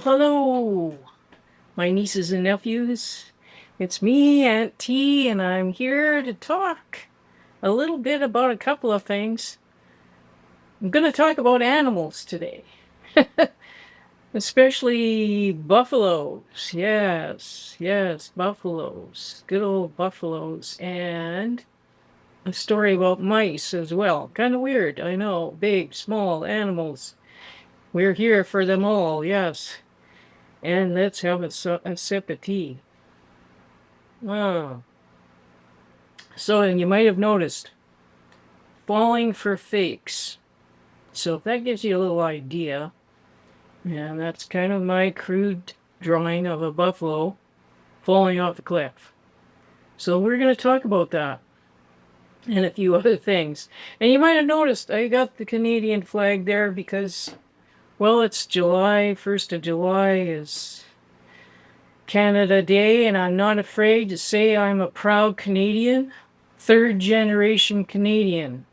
Hello, my nieces and nephews. It's me, Aunt T, and I'm here to talk a little bit about a couple of things. I'm going to talk about animals today, especially buffaloes. Yes, buffaloes. Good old buffaloes. And a story about mice as well. Kind of weird, I know. Big, small animals. We're here for them all, yes. And let's have a sip of tea. Oh. So, and you might have noticed, falling for fakes. So if that gives you a little idea, and that's kind of my crude drawing of a buffalo falling off the cliff. So we're going to talk about that and a few other things. And you might have noticed I got the Canadian flag there because, well, it's July, 1st of July is Canada Day, and I'm not afraid to say I'm a proud Canadian, third generation Canadian.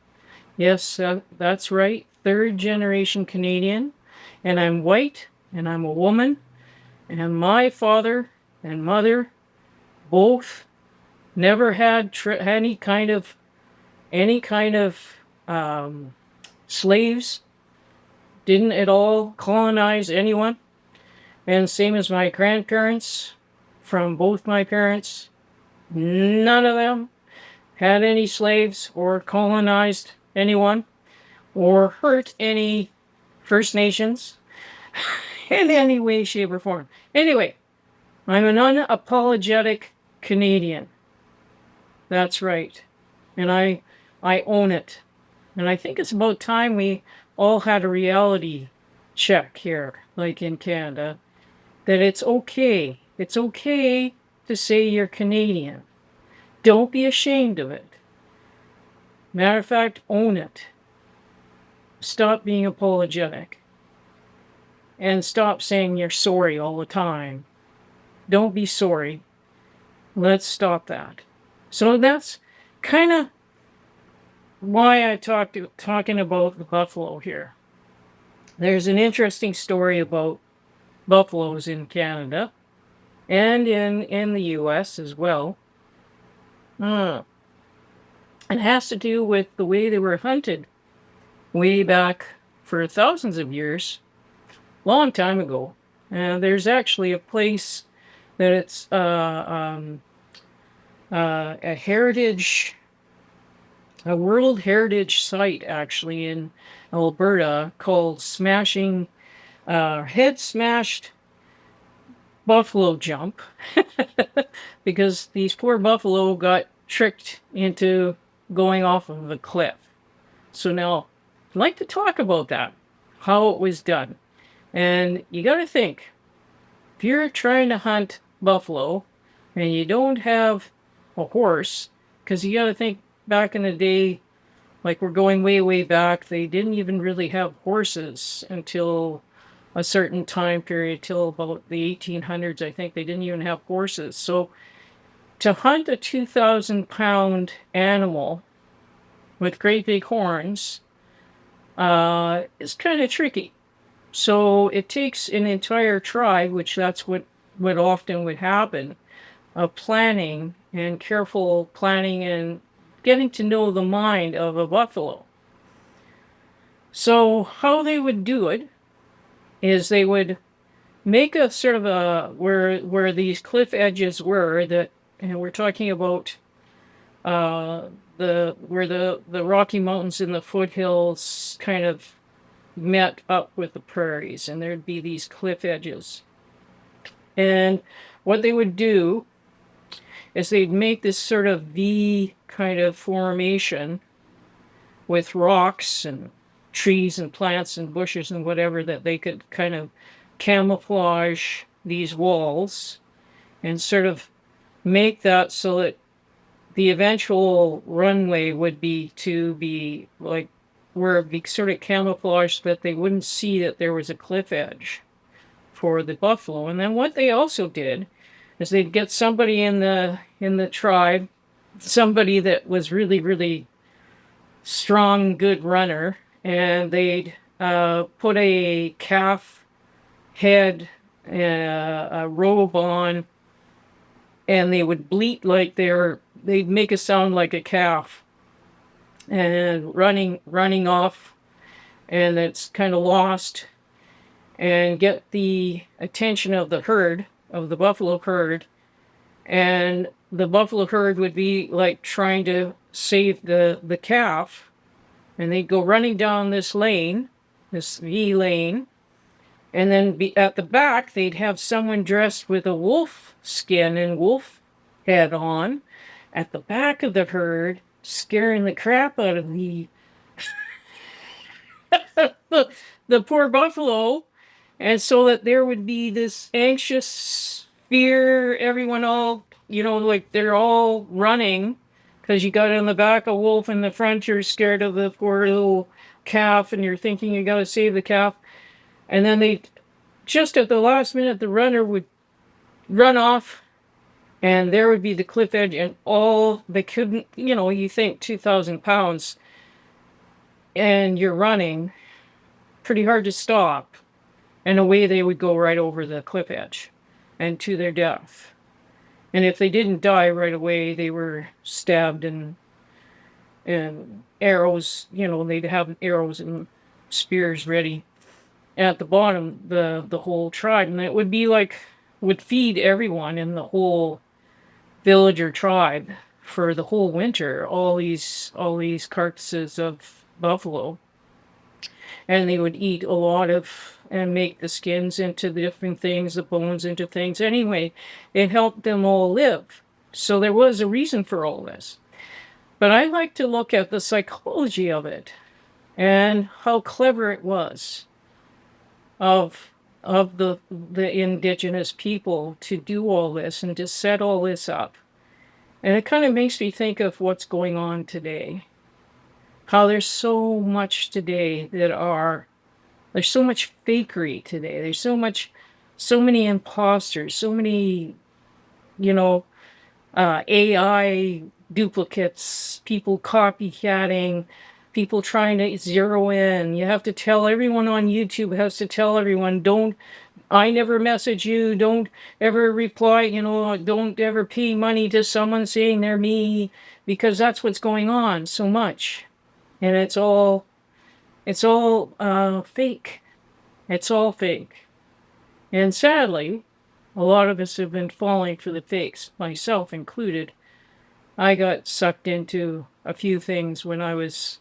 Yes, that's right, third generation Canadian, and I'm white, and I'm a woman, and my father and mother both never had any kind of slaves, didn't at all colonize anyone. And same as my grandparents, from both my parents, none of them had any slaves or colonized anyone or hurt any First Nations in any way, shape, or form. Anyway, I'm an unapologetic Canadian. That's right. And I own it. And I think it's about time we all had a reality check here, like in Canada, that it's okay. It's okay to say you're Canadian. Don't be ashamed of it. Matter of fact, own it. Stop being apologetic. And stop saying you're sorry all the time. Don't be sorry. Let's stop that. So that's kind of why I talking about the buffalo here. There's an interesting story about buffaloes in Canada and in the US as well. It has to do with the way they were hunted way back for thousands of years, long time ago. There's actually a place that it's a World Heritage Site actually in Alberta called Head Smashed Buffalo Jump because these poor buffalo got tricked into going off of the cliff. So now I'd like to talk about that, how it was done. And you got to think, if you're trying to hunt buffalo and you don't have a horse, because you got to think back in the day, like we're going way, way back, they didn't even really have horses until a certain time period, till about the 1800s. I think they didn't even have horses. So to hunt a 2,000-pound animal with great big horns is kind of tricky. So it takes an entire tribe, which that's what often would happen, of planning and careful planning and getting to know the mind of a buffalo. So how they would do it is they would make a sort of a where these cliff edges were, that, and we're talking about where the Rocky Mountains and the foothills kind of met up with the prairies, and there'd be these cliff edges. And what they would do is they'd make this sort of V kind of formation with rocks and trees and plants and bushes and whatever that they could kind of camouflage these walls and sort of make that so that the eventual runway would be like where it'd be sort of camouflaged so that they wouldn't see that there was a cliff edge for the buffalo. And then what they also did is they'd get somebody in the tribe, somebody that was really, really strong, good runner, and they'd put a calf head a robe on, and they would bleat like they'd make a sound like a calf, and running off, and it's kind of lost, and get the attention of the herd, of the buffalo herd. And the buffalo herd would be like trying to save the calf, and they'd go running down this lane, this V lane, and then at the back they'd have someone dressed with a wolf skin and wolf head on at the back of the herd, scaring the crap out of the poor buffalo. And so that there would be this anxious fear, everyone all, like they're all running because you got in the back a wolf, in the front you're scared of the poor little calf, and you're thinking you got to save the calf. And then they, just at the last minute, the runner would run off, and there would be the cliff edge, and all they couldn't, you think 2,000 pounds and you're running, pretty hard to stop. And away they would go right over the cliff edge and to their death. And if they didn't die right away, they were stabbed, and arrows, they'd have arrows and spears ready at the bottom, the whole tribe. And it would be like, would feed everyone in the whole village or tribe for the whole winter, all these carcasses of buffalo. And they would eat a lot of, and make the skins into the different things, the bones into things. Anyway, it helped them all live. So there was a reason for all this. But I like to look at the psychology of it and how clever it was of the indigenous people to do all this and to set all this up. And it kind of makes me think of what's going on today. How there's so much today there's so much fakery today. There's so many imposters, so many, AI duplicates, people copycatting, people trying to zero in. You have to tell everyone on YouTube has to tell everyone, I never message you, don't ever reply, don't ever pay money to someone saying they're me, because that's what's going on so much. And it's all fake. It's all fake. And sadly, a lot of us have been falling for the fakes, myself included. I got sucked into a few things when I was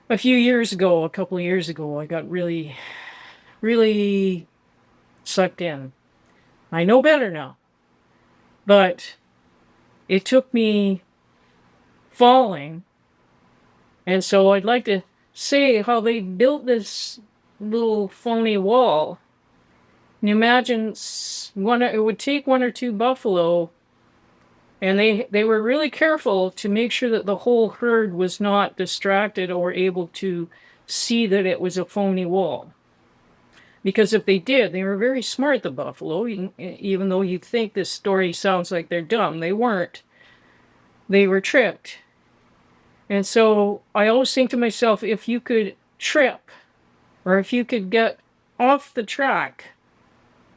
a couple of years ago. I got really, really sucked in. I know better now. But it took me falling. And so I'd like to say how they built this little phony wall. And imagine it would take one or two buffalo, and they were really careful to make sure that the whole herd was not distracted or able to see that it was a phony wall. Because if they did, they were very smart, the buffalo, even though you think this story sounds like they're dumb. They weren't. They were tricked. And so I always think to myself, if you could trip, or if you could get off the track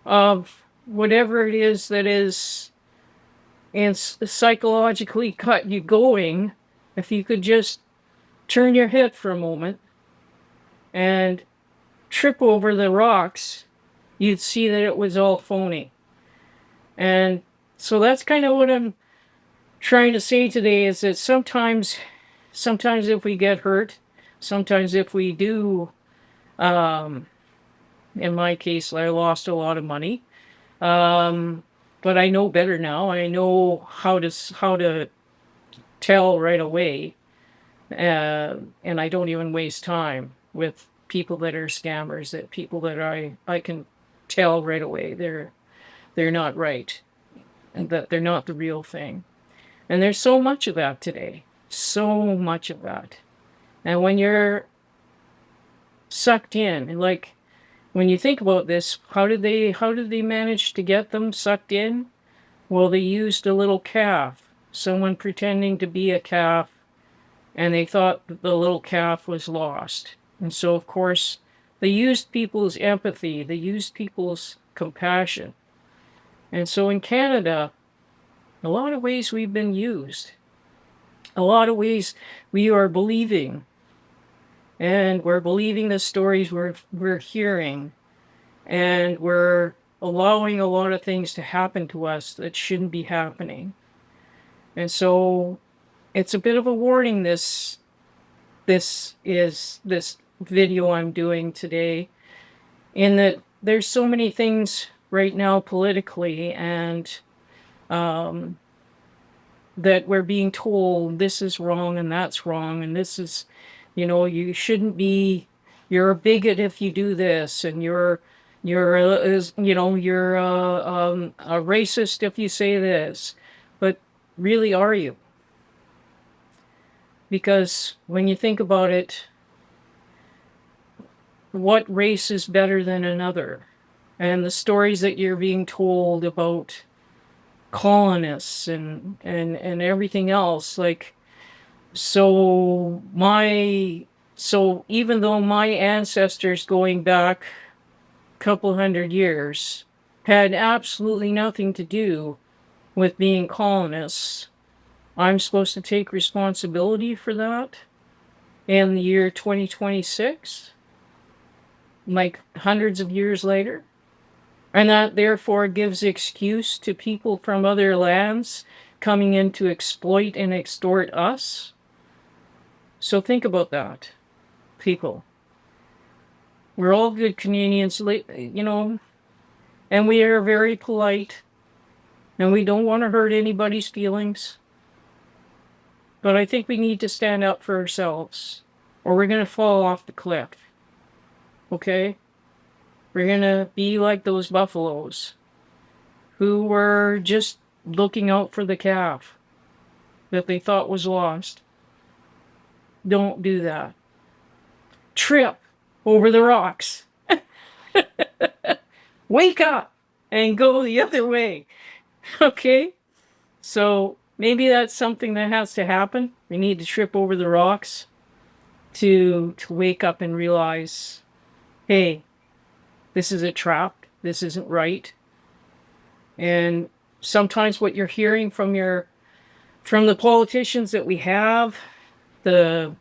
of whatever it is that is and psychologically cut you going, if you could just turn your head for a moment and trip over the rocks, you'd see that it was all phony. And so that's kind of what I'm trying to say today, is that sometimes if we get hurt, sometimes if we do, in my case, I lost a lot of money. But I know better now. I know how to tell right away. And I don't even waste time with people that are scammers, that people that I can tell right away they're not right, and that they're not the real thing. And there's so much of that today. So much of that. And when you're sucked in, and like, when you think about this, how did they manage to get them sucked in? Well, they used a little calf, someone pretending to be a calf, and they thought that the little calf was lost. And so, of course, they used people's empathy, they used people's compassion. And so in Canada, a lot of ways we've been used. A lot of ways we are believing, and we're believing the stories we're hearing, and we're allowing a lot of things to happen to us that shouldn't be happening. And so it's a bit of a warning, this video I'm doing today, in that there's so many things right now politically, and um, that we're being told this is wrong and that's wrong, and this is, you shouldn't be, you're a bigot if you do this, and you're a racist if you say this. But really, are you? Because when you think about it, what race is better than another? And the stories that you're being told about colonists and everything else, like, so even though my ancestors going back a couple hundred years had absolutely nothing to do with being colonists, I'm supposed to take responsibility for that in the year 2026, like hundreds of years later? And that therefore gives excuse to people from other lands coming in to exploit and extort us? So think about that, people. We're all good Canadians, and we are very polite, and we don't want to hurt anybody's feelings. But I think we need to stand up for ourselves, or we're going to fall off the cliff. Okay? We're going to be like those buffaloes who were just looking out for the calf that they thought was lost. Don't do that. Trip over the rocks. Wake up and go the other way. Okay? So maybe that's something that has to happen. We need to trip over the rocks to wake up and realize, hey, this is a trap. This isn't right. And sometimes what you're hearing from the politicians that we have, you're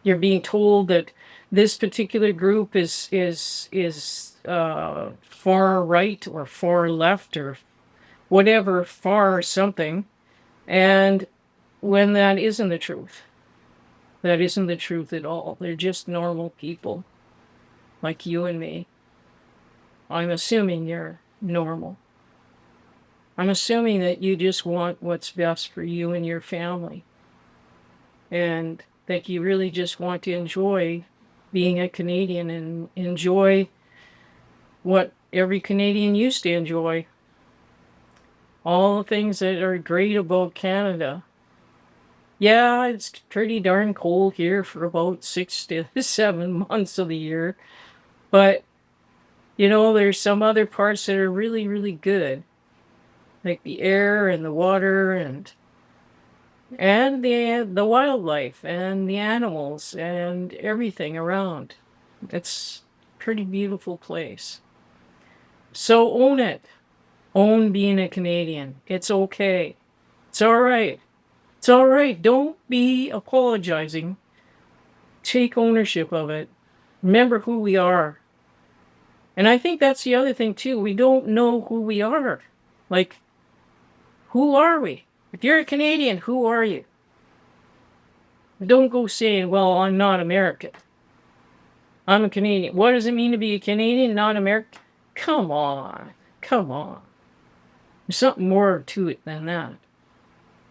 being told that this particular group is far right or far left or whatever, far something, and when that isn't the truth. That isn't the truth at all. They're just normal people like you and me. I'm assuming you're normal. I'm assuming that you just want what's best for you and your family, and that you really just want to enjoy being a Canadian and enjoy what every Canadian used to enjoy. All the things that are great about Canada. Yeah, it's pretty darn cold here for about 6 to 7 months of the year. But, there's some other parts that are really, really good. Like the air and the water and the wildlife and the animals and everything around. It's a pretty beautiful place. So own it. Own being a Canadian. It's okay. It's all right. It's all right. Don't be apologizing. Take ownership of it. Remember who we are. And I think that's the other thing too. We don't know who we are. Like, who are we? If you're a Canadian, who are you? Don't go saying, well, I'm not American. I'm a Canadian. What does it mean to be a Canadian, not American? Come on. Come on. There's something more to it than that.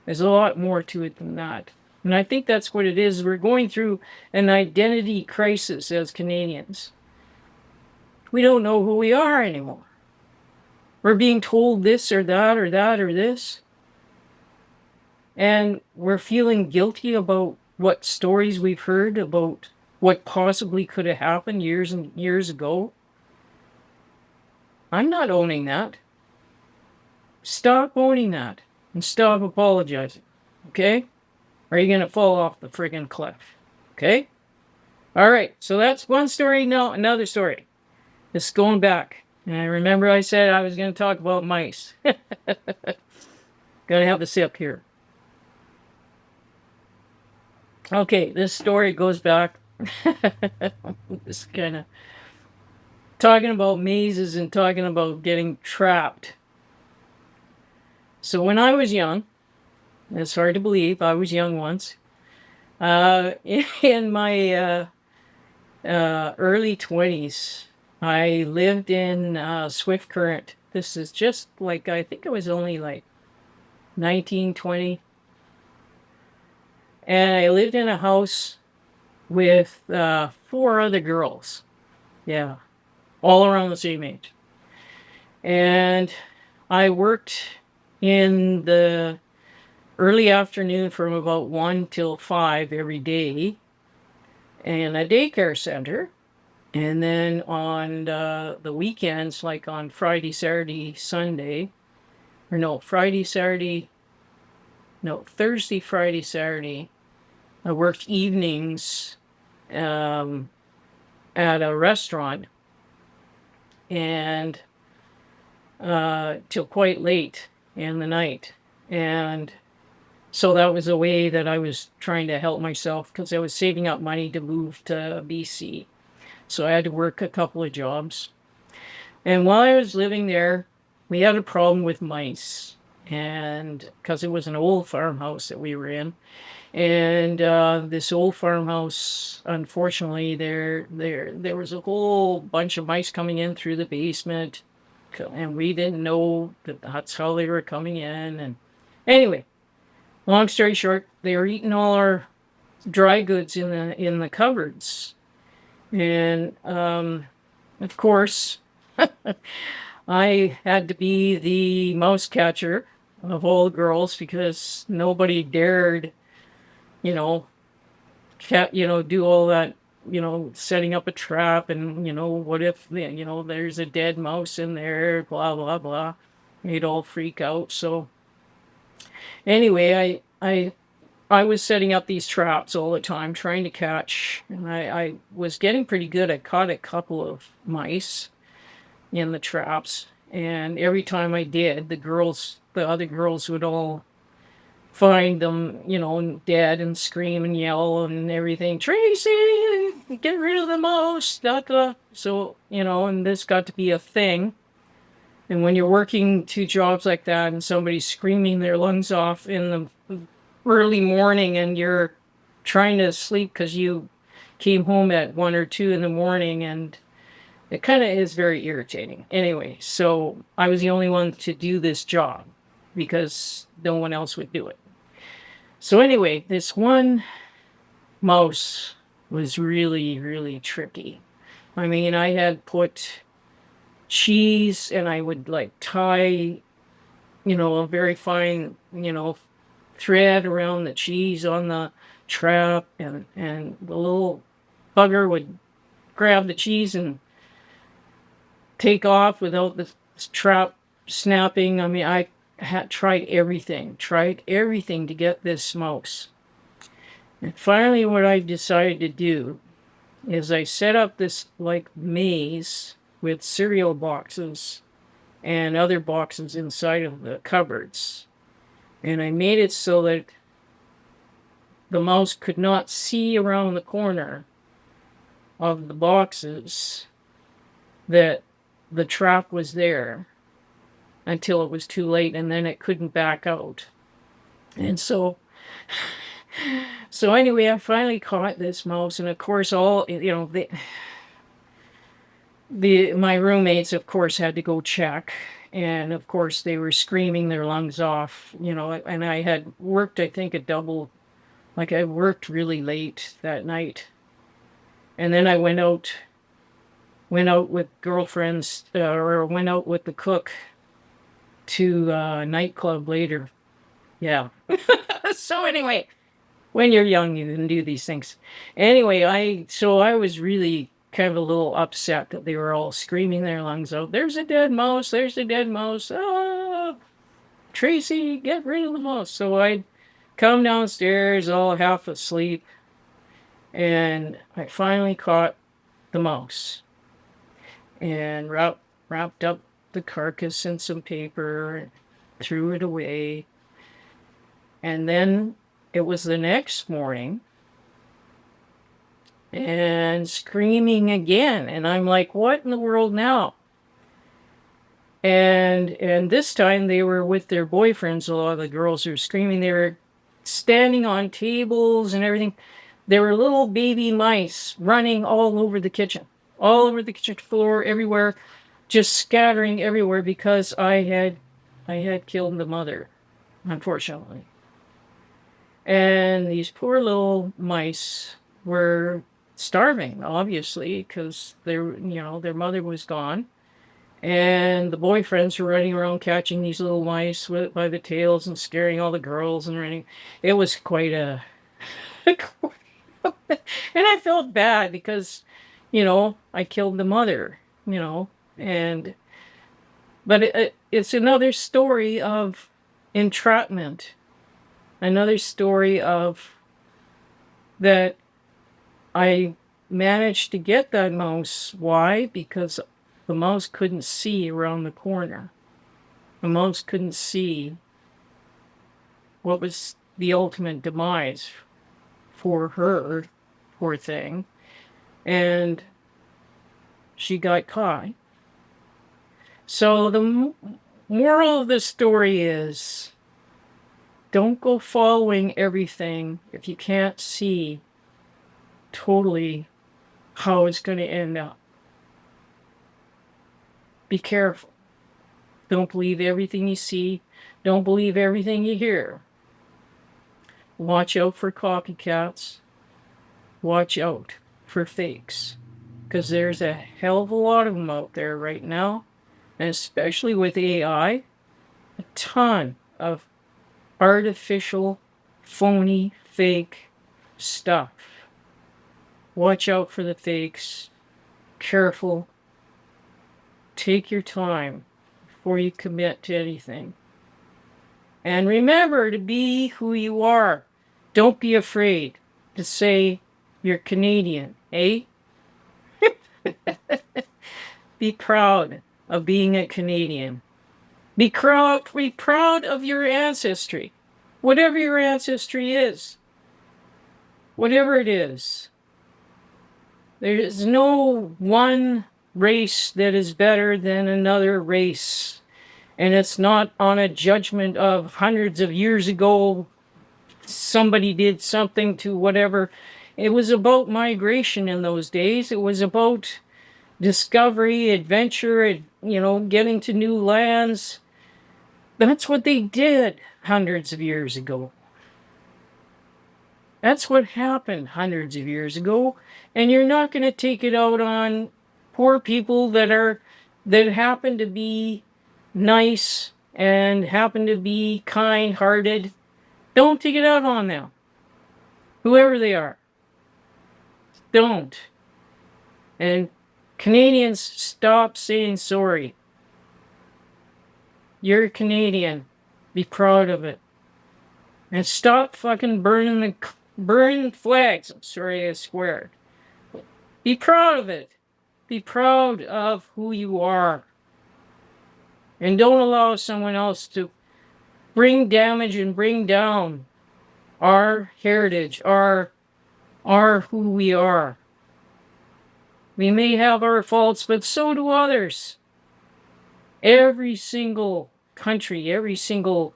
There's a lot more to it than that. And I think that's what it is. We're going through an identity crisis as Canadians. We don't know who we are anymore. We're being told this or that or that or this. And we're feeling guilty about what stories we've heard about what possibly could have happened years and years ago. I'm not owning that. Stop owning that and stop apologizing. Okay? Or you're going to fall off the friggin' cliff. Okay? All right. So that's one story. Now, another story. It's going back. And I remember I said I was going to talk about mice. Gotta have a sip here. Okay, this story goes back. This kind of talking about mazes and talking about getting trapped. So when I was young, it's hard to believe I was young once. In my early 20s, I lived in Swift Current. This is just like, I think it was only like 1920. And I lived in a house with four other girls. Yeah, all around the same age. And I worked in the early afternoon from about 1 till 5 every day in a daycare center. And then on the weekends, like on Friday, Saturday, Sunday, or no, Thursday, Friday, Saturday, I worked evenings at a restaurant and till quite late in the night. And so that was a way that I was trying to help myself because I was saving up money to move to BC. So I had to work a couple of jobs. And while I was living there, we had a problem with mice. And because it was an old farmhouse that we were in. And this old farmhouse, unfortunately, there was a whole bunch of mice coming in through the basement. And we didn't know that that's how they were coming in. And anyway, long story short, they were eating all our dry goods in the cupboards. And of course, I had to be the mouse catcher of all the girls because nobody dared, you know, do all that, setting up a trap and, what if, there's a dead mouse in there, blah, blah, blah. They'd all freak out. So anyway, I was setting up these traps all the time, trying to catch, and I was getting pretty good. I caught a couple of mice in the traps, and every time I did, the other girls would all find them, dead and scream and yell and everything. Tracy, get rid of the mouse. Da, da. So, and this got to be a thing. And when you're working two jobs like that and somebody's screaming their lungs off in the early morning and you're trying to sleep because you came home at 1 or 2 in the morning, and it kind of is very irritating. Anyway, so I was the only one to do this job because no one else would do it. So anyway, this one mouse was really, really tricky. I mean, I had put cheese and I would like tie, a very fine, thread around the cheese on the trap, and the little bugger would grab the cheese and take off without the trap snapping. I mean, I had tried everything to get this mouse. And finally, what I decided to do is I set up this like maze with cereal boxes and other boxes inside of the cupboards. And I made it so that the mouse could not see around the corner of the boxes that the trap was there until it was too late, and then it couldn't back out. And so anyway, I finally caught this mouse, and of course all, my roommates of course had to go check, and of course they were screaming their lungs off, and I had worked, I think, I worked really late that night. And then I went out with girlfriends, or went out with the cook to a nightclub later. Yeah. So anyway, when you're young, you can do these things. Anyway, I was really kind of a little upset that they were all screaming their lungs out. There's a dead mouse. There's a dead mouse. Ah, Tracy, get rid of the mouse. So I'd come downstairs all half asleep, and I finally caught the mouse. and wrapped up the carcass in some paper and threw it away. And then it was the next morning and screaming again. And I'm like, what in the world now? And this time they were with their boyfriends. A lot of the girls were screaming. They were standing on tables and everything. There were little baby mice running all over the kitchen floor, everywhere, just scattering everywhere because I had killed the mother, unfortunately. And these poor little mice were starving, obviously, because their mother was gone. And the boyfriends were running around catching these little mice by the tails and scaring all the girls and running. It was quite a. And I felt bad because, I killed the mother, and. But it's another story of entrapment. Another story of that I managed to get that mouse. Why? Because the mouse couldn't see around the corner. The mouse couldn't see what was the ultimate demise for her, poor thing. And she got caught. So the moral of the story is don't go following everything if you can't see totally how it's going to end up. Be careful. Don't believe everything you see. Don't believe everything you hear. Watch out for copycats. Watch out for fakes. Because there's a hell of a lot of them out there right now. And especially with AI, a ton of artificial, phony, fake stuff. Watch out for the fakes. Careful. Take your time before you commit to anything. And remember to be who you are. Don't be afraid to say you're Canadian, eh? Be proud of being a Canadian. Be proud of your ancestry. Whatever your ancestry is. Whatever it is. There is no one race that is better than another race. And it's not on a judgment of hundreds of years ago, somebody did something to whatever. It was about migration in those days. It was about discovery, adventure, getting to new lands. That's what they did hundreds of years ago. That's what happened hundreds of years ago. And you're not going to take it out on poor people that happen to be nice and happen to be kind-hearted. Don't take it out on them. Whoever they are. Don't. And Canadians, stop saying sorry. You're Canadian. Be proud of it. And stop fucking burning flags. I'm sorry I swear. Be proud of it. Be proud of who you are. And don't allow someone else to bring damage and bring down our heritage, our who we are. We may have our faults, but so do others. Every single country, every single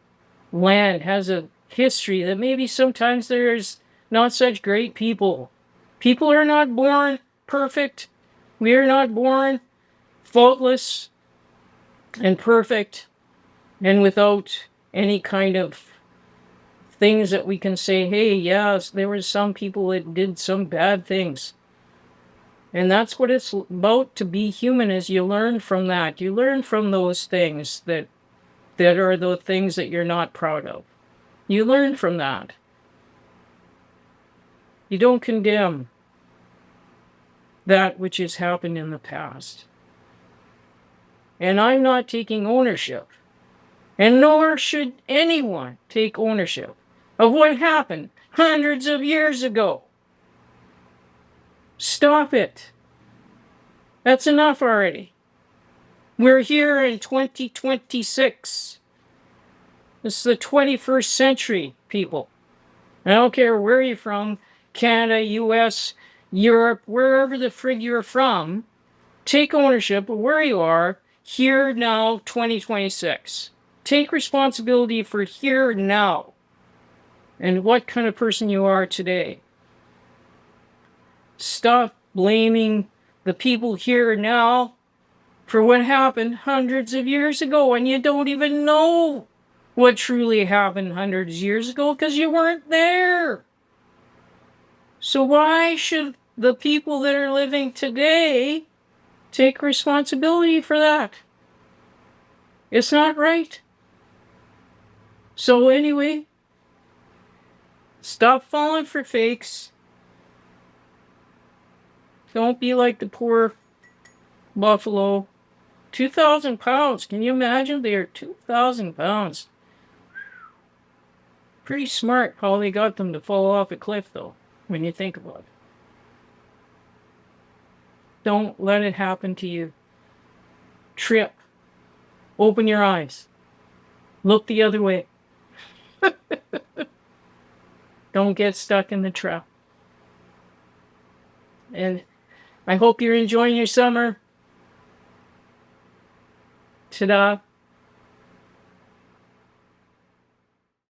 land has a history that maybe sometimes there's not such great people. People are not born perfect. We are not born faultless and perfect and without any kind of things that we can say, hey, yes, there were some people that did some bad things. And that's what it's about to be human, is you learn from that. You learn from those things that are the things that you're not proud of. You learn from that. You don't condemn that which has happened in the past. And I'm not taking ownership. And nor should anyone take ownership of what happened hundreds of years ago. Stop it. That's enough already. We're here in 2026. This is the 21st century, people. I don't care where you're from, Canada, US, Europe, wherever the frig you're from, take ownership of where you are here now, 2026. Take responsibility for here now and what kind of person you are today. Stop blaming the people here now for what happened hundreds of years ago, and you don't even know what truly happened hundreds of years ago because you weren't there. So why should the people that are living today take responsibility for that? It's not right. So anyway, stop falling for fakes. Don't be like the poor buffalo. 2,000 pounds. Can you imagine? They are 2,000 pounds. Pretty smart how they got them to fall off a cliff, though, when you think about it. Don't let it happen to you. Trip. Open your eyes. Look the other way. Don't get stuck in the trap. And I hope you're enjoying your summer. Ta-da.